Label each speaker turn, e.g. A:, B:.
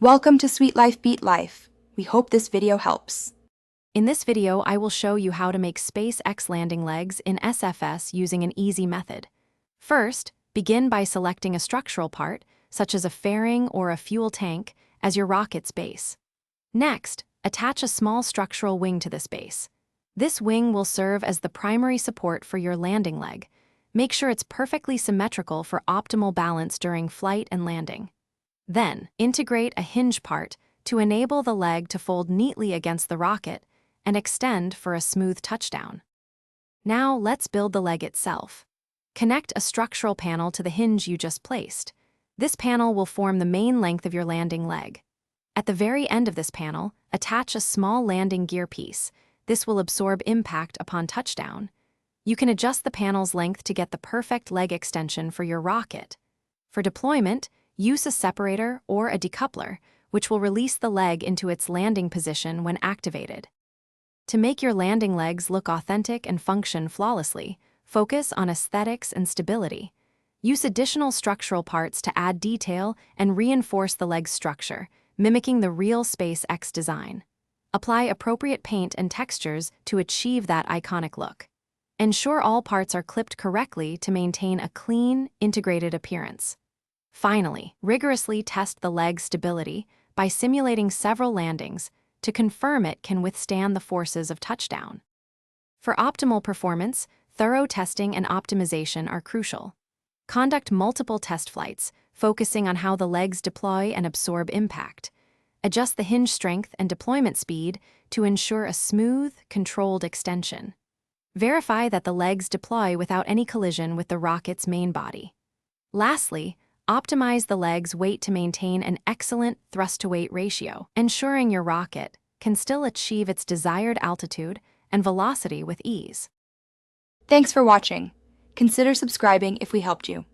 A: Welcome to Sweet Life Beat Life. We hope this video helps.
B: In this video, I will show you how to make SpaceX landing legs in SFS using an easy method. First, begin by selecting a structural part, such as a fairing or a fuel tank, as your rocket's base. Next, attach a small structural wing to this base. This wing will serve as the primary support for your landing leg. Make sure it's perfectly symmetrical for optimal balance during flight and landing. Then, integrate a hinge part to enable the leg to fold neatly against the rocket and extend for a smooth touchdown. Now, let's build the leg itself. Connect a structural panel to the hinge you just placed. This panel will form the main length of your landing leg. At the very end of this panel, attach a small landing gear piece. This will absorb impact upon touchdown. You can adjust the panel's length to get the perfect leg extension for your rocket. For deployment, use a separator or a decoupler, which will release the leg into its landing position when activated. To make your landing legs look authentic and function flawlessly, focus on aesthetics and stability. Use additional structural parts to add detail and reinforce the leg's structure, mimicking the real SpaceX design. Apply appropriate paint and textures to achieve that iconic look. Ensure all parts are clipped correctly to maintain a clean, integrated appearance. Finally, rigorously test the leg's stability by simulating several landings to confirm it can withstand the forces of touchdown. For optimal performance, thorough testing and optimization are crucial. Conduct multiple test flights, focusing on how the legs deploy and absorb impact. Adjust the hinge strength and deployment speed to ensure a smooth, controlled extension. Verify that the legs deploy without any collision with the rocket's main body. Lastly, optimize the leg's weight to maintain an excellent thrust-to-weight ratio, ensuring your rocket can still achieve its desired altitude and velocity with ease.
A: Thanks for watching. Consider subscribing if we helped you.